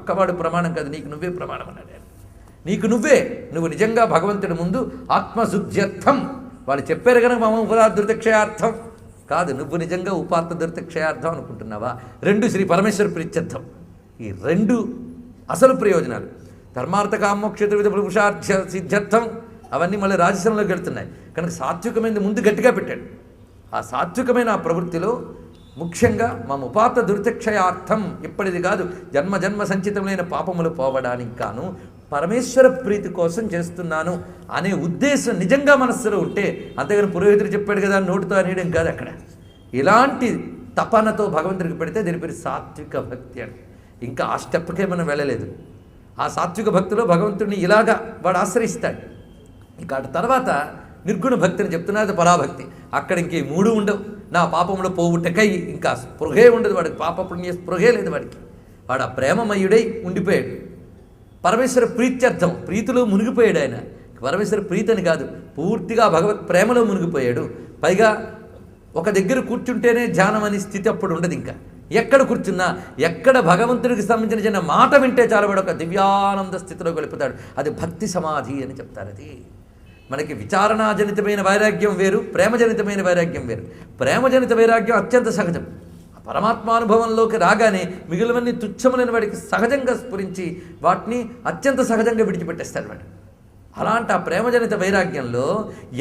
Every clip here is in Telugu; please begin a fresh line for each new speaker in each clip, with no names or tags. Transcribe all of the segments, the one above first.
పక్కవాడు ప్రమాణం కాదు, నీకు నువ్వే ప్రమాణం అన్నాడు ఆయన. నువ్వు నిజంగా భగవంతుడి ముందు ఆత్మశుద్ధ్యర్థం వాళ్ళు చెప్పారు కనుక మమ ఉపదాదృతక్షయార్థం కాదు, నువ్వు నిజంగా ఉపాత్త దుర్తక్షయార్థం అనుకుంటున్నావా? 2 శ్రీ పరమేశ్వర ప్రీత్యర్థం. ఈ 2 అసలు ప్రయోజనాలు. ధర్మార్థ కామోక్ష త్రివిధ పురుషార్థ సిద్ధ్యర్థం అవన్నీ మళ్ళీ రాజసంలోకి వెళ్తున్నాయి కనుక సాత్వికమైన ముందు గట్టిగా పెట్టాడు. ఆ సాత్వికమైన ఆ ప్రవృత్తిలో ముఖ్యంగా మా ఉపాత్త దుర్తక్షయార్థం, ఇప్పటిది కాదు జన్మ జన్మ సంచితమైన పాపములు పోవడానికి గాను పరమేశ్వర ప్రీతి కోసం చేస్తున్నాను అనే ఉద్దేశం నిజంగా మనస్సులో ఉంటే, అంతేగాని పురోహితుడు చెప్పాడు కదా నోటితో అనేయడం కాదు. అక్కడ ఇలాంటి తపనతో భగవంతుడికి పెడితే దీని పేరు సాత్విక భక్తి అని. ఇంకా ఆ స్టెప్కే మనం వెళ్ళలేదు. ఆ సాత్విక భక్తిలో భగవంతుడిని ఇలాగా వాడు ఆశ్రయిస్తాడు. ఇంకా తర్వాత నిర్గుణ భక్తిని చెప్తున్నది పరాభక్తి. అక్కడ ఇంక 3 ఉండవు. నా పాపంలో పోవుటకై ఇంకా స్పృహే ఉండదు వాడికి, పాప పుణ్య స్పృహే లేదు వాడికి. వాడు ఆ ప్రేమమయుడై ఉండిపోయాడు. పరమేశ్వర ప్రీత్యర్థం, ప్రీతిలో మునిగిపోయాడు ఆయన. పరమేశ్వర ప్రీతి అని కాదు, పూర్తిగా భగవత్ ప్రేమలో మునిగిపోయాడు. పైగా ఒక దగ్గర కూర్చుంటేనే ధ్యానం అనే స్థితి అప్పుడు ఉండదు. ఇంకా ఎక్కడ కూర్చున్నా, ఎక్కడ భగవంతుడికి సంబంధించిన చిన్న మాట వింటే చాలా వాడు ఒక దివ్యానంద స్థితిలోకి వెళ్ళిపోతాడు. అది భక్తి సమాధి అని చెప్తారు. అది మనకి విచారణాజనితమైన వైరాగ్యం వేరు, ప్రేమజనితమైన వైరాగ్యం వేరు. ప్రేమజనిత వైరాగ్యం అత్యంత సహజం. పరమాత్మానుభవంలోకి రాగానే మిగిలినవన్నీ తుచ్చములైన వాడికి సహజంగా స్ఫురించి వాటిని అత్యంత సహజంగా విడిచిపెట్టేస్తాడు వాడు. అలాంటి ఆ ప్రేమజనిత వైరాగ్యంలో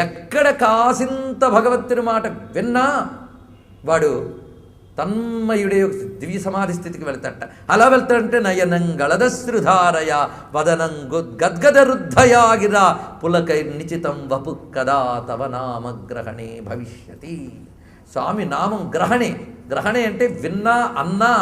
ఎక్కడ కాసింత భగవంతుని మాట విన్నా వాడు తన్మయుడే దివ్య సమాధి స్థితికి వెళ్తాడట. అలా వెళ్తాడంటే నయనం గళదశ్రుధారయ వదనం గద్గద రుద్ధయాగిరా పులకై నిచితం వపు కదా తవ నామగ్రహణే భవిష్యతి. స్వామి నామం గ్రహణే అంటే విన్నా అన్నా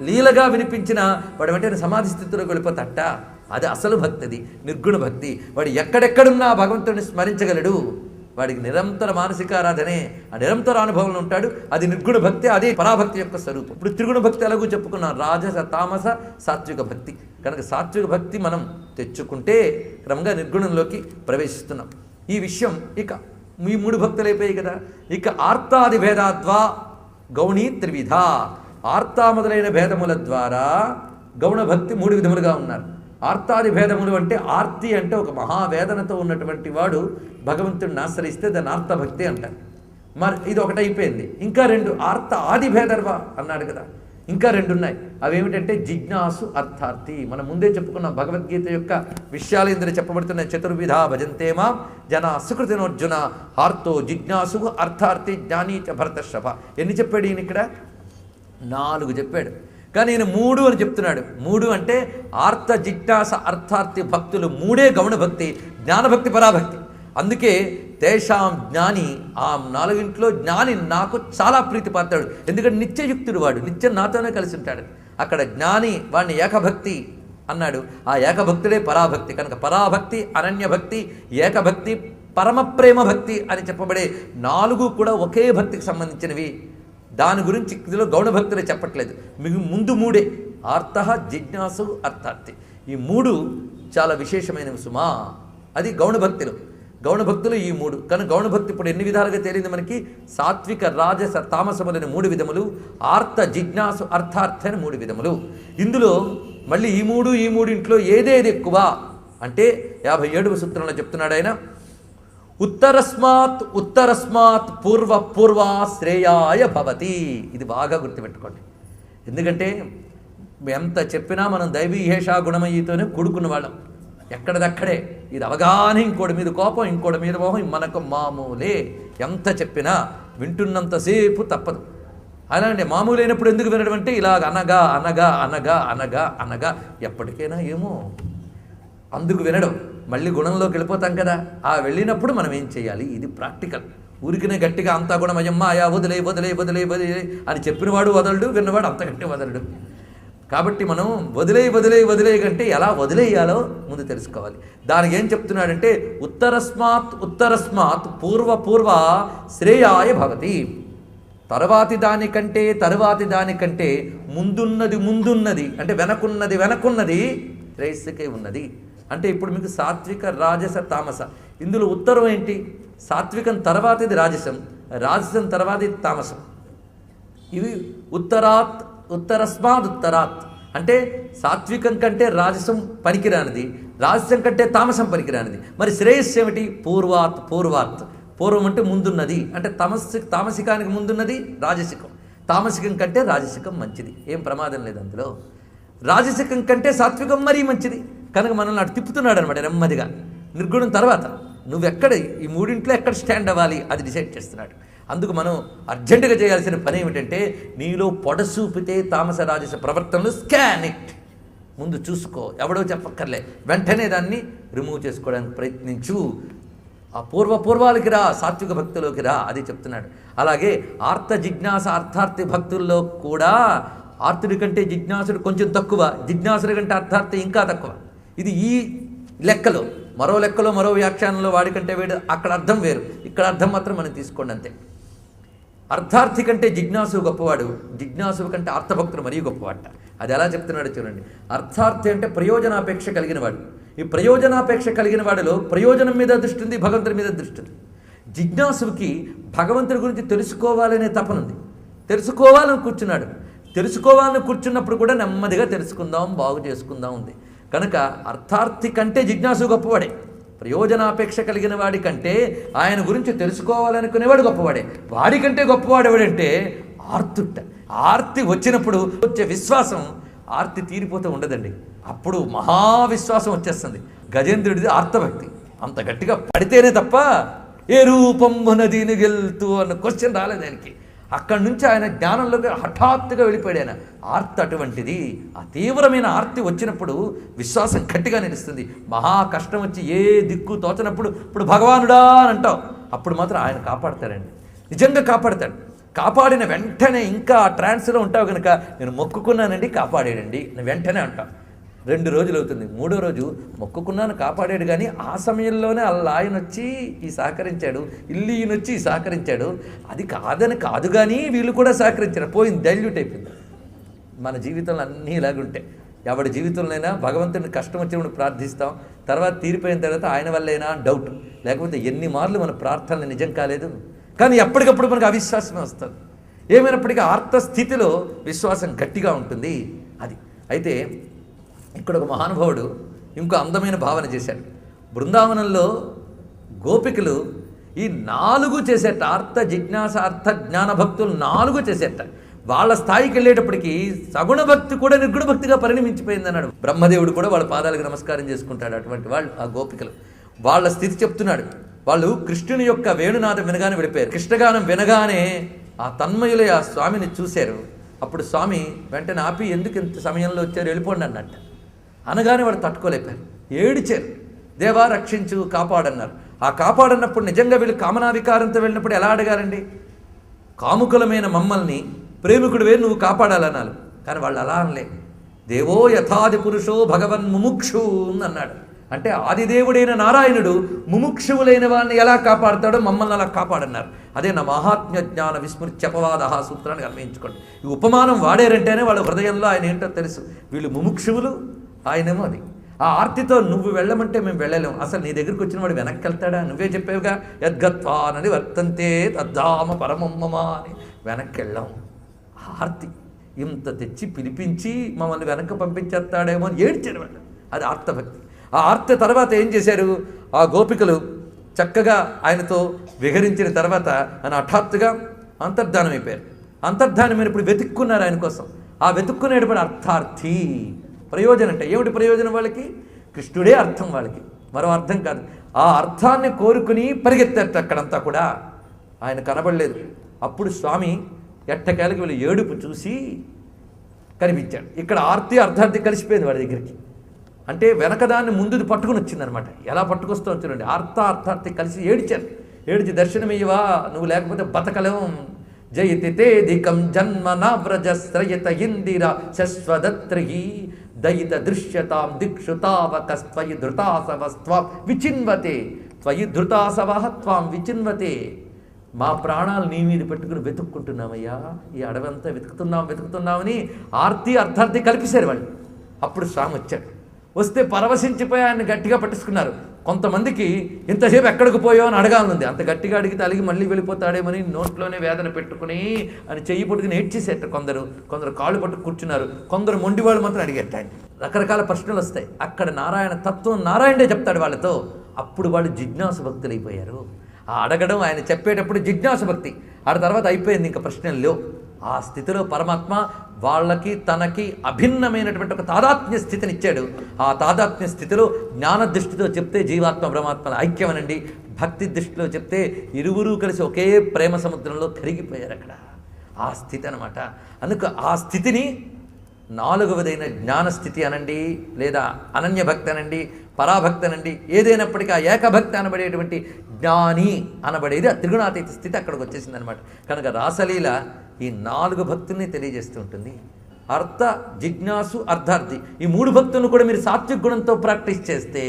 లీలగా వినిపించిన వాడు వెంటనే సమాధి స్థితిలోకి వెళ్ళిపోతాట. అది అసలు భక్తి, అది నిర్గుణ భక్తి. వాడు ఎక్కడెక్కడున్నా భగవంతుడిని స్మరించగలడు. వాడికి నిరంతర మానసికారాధనే, ఆ నిరంతర అనుభవంలో ఉంటాడు. అది నిర్గుణ భక్తి, అదే పరాభక్తి యొక్క స్వరూపం. ఇప్పుడు త్రిగుణ భక్తి ఎలాగూ చెప్పుకున్నాం, రాజస తామస సాత్విక భక్తి. కనుక సాత్విక భక్తి మనం తెచ్చుకుంటే క్రమంగా నిర్గుణంలోకి ప్రవేశిస్తున్నాం. ఈ విషయం ఇక ఈ 3 భక్తులు అయిపోయాయి కదా. ఇక ఆర్తాది భేదాద్వా గౌణీ త్రివిధ. ఆర్తా మొదలైన భేదముల ద్వారా గౌణ భక్తి 3 విధములుగా ఉన్నారు. ఆర్తాది భేదములు అంటే ఆర్తి అంటే ఒక మహావేదనతో ఉన్నటువంటి వాడు భగవంతుడిని ఆశ్రయిస్తే దాన్ని ఆర్తభక్తి అంటారు. మరి ఇది ఒకటి అయిపోయింది. ఇంకా 2 ఆర్త ఆది భేదర్వా అన్నాడు కదా. ఇంకా 2 ఉన్నాయి. అవేమిటంటే జిజ్ఞాసు అర్థార్థి. మనం ముందే చెప్పుకున్న భగవద్గీత యొక్క విషయాలు ఇందులో చెప్పబడుతున్నాయి. చతుర్విధ భజంతేమా జన సుకృతినోర్జున ఆర్తో జిజ్ఞాసు అర్థార్థి జ్ఞానీ చ భరతర్షభ. ఎన్ని చెప్పాడు ఈయన ఇక్కడ? 4 చెప్పాడు. కానీ ఈయన 3 అని చెప్తున్నాడు. 3 అంటే ఆర్త జిజ్ఞాస అర్థార్థి భక్తులు 3 గౌణ భక్తి, జ్ఞానభక్తి, పరాభక్తి. అందుకే తేషాం జ్ఞాని, ఆ 4 జ్ఞాని నాకు చాలా ప్రీతి పాత్రాడు. ఎందుకంటే నిత్యయుక్తుడు వాడు, నిత్యం నాతోనే కలిసి ఉంటాడు. అక్కడ జ్ఞాని వాడిని ఏకభక్తి అన్నాడు. ఆ ఏకభక్తుడే పరాభక్తి. కనుక పరాభక్తి, అనన్యభక్తి, ఏకభక్తి, పరమప్రేమ భక్తి అని చెప్పబడే 4 కూడా ఒకే భక్తికి సంబంధించినవి. దాని గురించి ఇందులో గౌణ భక్తులే చెప్పట్లేదు. మీకు ముందు 3 ఆర్త జిజ్ఞాసు అర్థార్థి. ఈ 3 చాలా విశేషమైనవి సుమా. అది గౌణభక్తులు. గౌణభక్తులు ఈ 3. కానీ గౌణభక్తి ఇప్పుడు ఎన్ని విధాలుగా తేలింది మనకి? సాత్విక రాజస తామసములని 3 విధములు, ఆర్త జిజ్ఞాసు అర్థార్థ అని 3 విధములు. ఇందులో మళ్ళీ ఈ 3 ఏదేది ఎక్కువ అంటే 57వ సూత్రంలో చెప్తున్నాడు ఆయన. ఉత్తరస్మాత్ పూర్వ శ్రేయాయ భవతి. ఇది బాగా గుర్తుపెట్టుకోండి. ఎందుకంటే ఎంత చెప్పినా మనం దైవీహేషా గుణమయ్యతోనే కూడుకున్న వాళ్ళం. ఎక్కడదక్కడే ఇది అవగానే ఇంకోటి మీద కోపం, ఇంకోటి మీద మోహం మనకు మామూలే. ఎంత చెప్పినా వింటున్నంతసేపు తప్పదు. అలాంటి మామూలైనప్పుడు ఎందుకు వినడం అంటే ఇలాగ అనగా అనగా అనగా అనగా అనగా ఎప్పటికైనా ఏమో అందుకు వినడం. మళ్ళీ గుణంలోకి వెళ్ళిపోతాం కదా. ఆ వెళ్ళినప్పుడు మనం ఏం చేయాలి? ఇది ప్రాక్టికల్. ఊరికినే గట్టిగా అంతా గుణమయ్యమ్మ ఆయా వదిలే వదిలే వదిలే వదిలే అని చెప్పినవాడు వదలడు, విన్నవాడు అంతకంటే వదలడు. కాబట్టి మనం వదిలే వదిలే వదిలే కంటే ఎలా వదిలేయాలో ముందు తెలుసుకోవాలి. దానికి ఏం చెప్తున్నాడంటే ఉత్తరస్మాత్ పూర్వ శ్రేయాయ భవతి. తరువాతి దానికంటే ముందున్నది అంటే వెనకున్నది శ్రేయస్సుకే ఉన్నది. అంటే ఇప్పుడు మీకు సాత్విక రాజస తామస. ఇందులో ఉత్తరం ఏంటి? సాత్వికం తర్వాతది రాజసం, రాజసం తర్వాతది తామసం. ఇవి ఉత్తరస్మాత్ అంటే సాత్వికం కంటే రాజసం పనికిరానిది, రాజసం కంటే తామసం పనికిరానిది. మరి శ్రేయస్సు ఏమిటి? పూర్వాత్. పూర్వం అంటే ముందున్నది, అంటే తామసికానికి ముందున్నది రాజసికం. తామసికం కంటే రాజసికం మంచిది, ఏం ప్రమాదం లేదు అందులో. రాజసికం కంటే సాత్వికం మరీ మంచిది కనుక మనల్ని అటు తిప్పుతున్నాడు అనమాట నెమ్మదిగా. నిర్గుణం తర్వాత నువ్వెక్కడ ఈ మూడింట్లో ఎక్కడ స్టాండ్ అవ్వాలి అది డిసైడ్ చేస్తున్నాడు. అందుకు మనం అర్జెంటుగా చేయాల్సిన పని ఏమిటంటే, నీలో పొడసూపితే తామస రాజస ప్రవర్తనలు స్కాన్ ఇట్, ముందు చూసుకో, ఎవడో చెప్పక్కర్లే, వెంటనే దాన్ని రిమూవ్ చేసుకోవడానికి ప్రయత్నించు. ఆ పూర్వాలకి రా, సాత్విక భక్తులోకి రా, అది చెప్తున్నాడు. అలాగే ఆర్త జిజ్ఞాస అర్థార్థి భక్తుల్లో కూడా ఆర్తుడి కంటే జిజ్ఞాసుడు కొంచెం తక్కువ, జిజ్ఞాసుడి కంటే అర్థార్థి ఇంకా తక్కువ. ఇది ఈ లెక్కలో, మరో లెక్కలో మరో వ్యాఖ్యానంలో వాడికంటే వీడు అక్కడ అర్థం వేరు, ఇక్కడ అర్థం మాత్రం మనం తీసుకోండి అంతే. అర్థార్థి కంటే జిజ్ఞాసు గొప్పవాడు, జిజ్ఞాసు కంటే అర్థభక్తుడు మరీ గొప్పవాట. అది ఎలా చెప్తున్నాడు చూడండి. అర్థార్థి అంటే ప్రయోజనాపేక్ష కలిగిన వాడు. ఈ ప్రయోజనాపేక్ష కలిగిన వాడిలో ప్రయోజనం మీద దృష్టి ఉంది, భగవంతుడి మీద దృష్టి ఉంది. జిజ్ఞాసుకి భగవంతుడి గురించి తెలుసుకోవాలనే తపనుంది, తెలుసుకోవాలని కూర్చున్నాడు. తెలుసుకోవాలని కూర్చున్నప్పుడు కూడా నెమ్మదిగా తెలుసుకుందాం, బాగు చేసుకుందాం ఉంది. కనుక అర్థార్థి కంటే జిజ్ఞాసు గొప్పవాడే, ప్రయోజనాపేక్ష కలిగిన వాడి కంటే ఆయన గురించి తెలుసుకోవాలనుకునేవాడు గొప్పవాడే. వాడికంటే గొప్పవాడు ఎవడంటే ఆర్తుట్ట. ఆర్తి వచ్చినప్పుడు వచ్చే విశ్వాసం ఆర్తి తీరిపోతూ ఉండదండి, అప్పుడు మహావిశ్వాసం వచ్చేస్తుంది. గజేంద్రుడిది ఆర్తభక్తి, అంత గట్టిగా పడితేనే తప్ప ఏ రూపంబున దీని గెలుతూ అన్న క్వశ్చన్ రాలేదు ఆయనకి. అక్కడి నుంచి ఆయన జ్ఞానంలోకి హఠాత్తుగా వెళ్ళిపోయాడు ఆయన. ఆర్తి అటువంటిది. ఆ తీవ్రమైన ఆర్తి వచ్చినప్పుడు విశ్వాసం గట్టిగా నిలుస్తుంది. మహా కష్టం వచ్చి ఏ దిక్కు తోచనప్పుడు ఇప్పుడు భగవానుడా అని అంటావు, అప్పుడు మాత్రం ఆయన కాపాడతాడండి, నిజంగా కాపాడతాడు. కాపాడిన వెంటనే ఇంకా ఆ ట్రాన్స్లో ఉంటావు కనుక నేను మొక్కుకున్నానండి కాపాడాడండి వెంటనే అంటావు. 2 రోజులు అవుతుంది, 3వ రోజు మొక్కుకున్నాను కాపాడాడు. కానీ ఆ సమయంలోనే అలా ఆయన వచ్చి ఈ సహకరించాడు, ఇల్లు ఈయన వచ్చి సహకరించాడు. అది కాదని కాదు, కానీ వీళ్ళు కూడా సహకరించారు, పోయింది, డైల్యూట్ అయిపోయింది. మన జీవితంలో అన్నీ ఇలాగుంటాయి. ఎవడి జీవితంలోనైనా భగవంతుడిని కష్టం వచ్చినప్పుడు ప్రార్థిస్తాం, తర్వాత తీరిపోయిన తర్వాత ఆయన వల్లైనా డౌట్, లేకపోతే ఎన్ని మార్లు మన ప్రార్థనలు నిజం కాలేదు. కానీ ఎప్పటికప్పుడు మనకు అవిశ్వాసమే వస్తుంది. ఏమైనప్పటికీ ఆర్త స్థితిలో విశ్వాసం గట్టిగా ఉంటుంది. అది అయితే ఇక్కడ ఒక మహానుభావుడు ఇంకో అందమైన భావన చేశాడు. బృందావనంలో గోపికలు ఈ 4 చేసేట, అర్థ జిజ్ఞాస అర్థ జ్ఞాన భక్తులు 4 చేసేట. వాళ్ళ స్థాయికి వెళ్ళేటప్పటికీ సగుణ భక్తి కూడా నిర్గుణ భక్తిగా పరిణమించిపోయింది అన్నాడు. బ్రహ్మదేవుడు కూడా వాళ్ళ పాదాలకు నమస్కారం చేసుకుంటాడు. అటువంటి వాళ్ళు ఆ గోపికలు. వాళ్ళ స్థితి చెప్తున్నాడు. వాళ్ళు కృష్ణుని యొక్క వేణునాదం వినగానే వెళ్ళిపోయారు. కృష్ణగానం వినగానే ఆ తన్మయులే ఆ స్వామిని చూశారు. అప్పుడు స్వామి వెంటనే ఆపి, ఎందుకు ఇంత సమయంలో వచ్చారు, వెళ్ళిపోండి అన్నట్ట. అనగానే వాడు తట్టుకోలేపారు, ఏడిచారు, దేవా రక్షించు కాపాడన్నారు. ఆ కాపాడన్నప్పుడు నిజంగా వీళ్ళు కామనా వికారంతో వెళ్ళినప్పుడు ఎలా అడగాలండి? కాముకులమైన మమ్మల్ని ప్రేమికుడివే నువ్వు కాపాడాలన్నారు. కానీ వాళ్ళు అలా అనలే. దేవో యథాది పురుషో భగవన్ ముముక్షు అన్నాడు. అంటే ఆదిదేవుడైన నారాయణుడు ముముక్షువులైన వారిని ఎలా కాపాడుతాడో మమ్మల్ని అలా కాపాడన్నారు. అదే నా మహాత్మ్య జ్ఞాన విస్మృత్యపవాద సూత్రాన్ని గమనించుకోండి. ఈ ఉపమానం వాడారంటేనే వాళ్ళ హృదయంలో ఆయన ఏంటో తెలుసు. వీళ్ళు ముముక్షువులు, ఆయనేమో అది. ఆ ఆర్తితో నువ్వు వెళ్ళమంటే మేము వెళ్ళలేము. అసలు నీ దగ్గరికి వచ్చిన వాడు వెనక్కి వెళ్తాడా? నువ్వే చెప్పావుగా, యద్గత్వానని వర్తంతే తద్ధామ పరమమ్మమ అని. వెనక్కి వెళ్ళాం. ఆర్తి ఇంత తెచ్చి పిలిపించి మమ్మల్ని వెనక్కి పంపించేస్తాడేమో అని ఏడ్చాడు వాళ్ళు. అది ఆర్తభక్తి. ఆ ఆర్తి తర్వాత ఏం చేశారు? ఆ గోపికలు చక్కగా ఆయనతో విహరించిన తర్వాత ఆయన హఠాత్తుగా అంతర్ధానం అయిపోయారు. అంతర్ధానమైనప్పుడు వెతుక్కున్నారు ఆయన కోసం. ఆ వెతుక్కునేటప్పుడు అర్థార్థి. ప్రయోజనం అంటే ఏమిటి ప్రయోజనం? వాళ్ళకి కృష్ణుడే అర్థం, వాళ్ళకి మరో అర్థం కాదు. ఆ అర్థాన్ని కోరుకుని పరిగెత్తారు. అక్కడంతా కూడా ఆయన కనబడలేదు. అప్పుడు స్వామి ఎట్టకేలకి వీళ్ళు ఏడుపు చూసి కనిపించాడు. ఇక్కడ ఆర్తి అర్థార్థి కలిసిపోయింది వాడి దగ్గరికి. అంటే వెనకదాన్ని ముందుది పట్టుకుని వచ్చిందనమాట. ఎలా పట్టుకొస్తూ వచ్చారండి? అర్థార్థి కలిసి ఏడిచారు. ఏడిచి దర్శనమియ్యవా, నువ్వు లేకపోతే బతకలేం. జయతితేధికం జన్మ నావ్రజశ్రయత ఇందిర శశ్వదత్రి దయిత దృశ్యతాం దిక్షు తావకస్త్వయి ధృతాసవస్త్వాం విచిన్వతే త్వయి ధృతాసవః త్వాం విచిన్వతే. మా ప్రాణాలు నీ మీద పెట్టుకుని వెతుక్కుంటున్నామయ్యా, ఈ అడవంతా వెతుకుతున్నామని ఆర్తి అర్థార్థి కల్పిశారు వాళ్ళు. అప్పుడు స్వామి వచ్చాడు. వస్తే పరవశించిపోయి ఆయన గట్టిగా పట్టించుకున్నారు. కొంతమందికి ఇంతసేపు ఎక్కడికి పోయావు అని అడగాలనుంది. అంత గట్టిగా అడిగితే అలిగి మళ్ళీ వెళ్ళిపోతాడేమని నోట్లోనే వేదన పెట్టుకుని అని చెయ్యి పట్టుకుని ఏడ్చేసేట కొందరు కాళ్ళు పట్టు కూర్చున్నారు, కొందరు మొండి వాళ్ళు మాత్రం అడిగేటండి. రకరకాల ప్రశ్నలు వస్తాయి. అక్కడ నారాయణ తత్వం నారాయణే చెప్తాడు వాళ్ళతో. అప్పుడు వాళ్ళు జిజ్ఞాసు భక్తులైపోయారు. ఆ అడగడం ఆయన చెప్పేటప్పుడు జిజ్ఞాసు భక్తి. ఆ తర్వాత అయిపోయింది, ఇంకా ప్రశ్నల్లో. ఆ స్థితిలో పరమాత్మ వాళ్ళకి తనకి అభిన్నమైనటువంటి ఒక తాదాత్మ్య స్థితిని ఇచ్చాడు. ఆ తాదాత్మ్య స్థితిలో జ్ఞాన దృష్టితో చెప్తే జీవాత్మ బ్రహ్మాత్మల ఐక్యమనండి, భక్తి దృష్టిలో చెప్తే ఇరువురు కలిసి ఒకే ప్రేమ సముద్రంలో కరిగిపోయారు అక్కడ. ఆ స్థితి అనమాట. అందుకు ఆ స్థితిని 4వదైన జ్ఞానస్థితి అనండి, లేదా అనన్యభక్తి అనండి, పరాభక్తి అనండి, ఏదైనప్పటికీ ఆ ఏకభక్తి అనబడేటువంటి జ్ఞాని అనబడేది ఆ త్రిగుణాతీత స్థితి అక్కడికి వచ్చేసింది అనమాట. కనుక రాసలీల ఈ 4 భక్తుల్ని తెలియజేస్తూ ఉంటుంది. అర్థ, జిజ్ఞాసు, అర్థార్థి, ఈ 3 భక్తులను కూడా మీరు సాత్విక గుణంతో ప్రాక్టీస్ చేస్తే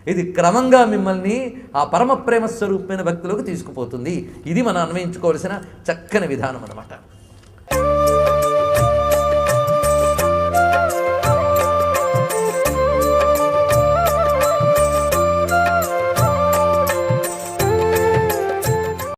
ఇది క్రమంగా మిమ్మల్ని ఆ పరమ ప్రేమ స్వరూపమైన భక్తిలోకి తీసుకుపోతుంది. ఇది మనం అన్వయించుకోవాల్సిన చక్కని విధానం అన్నమాట.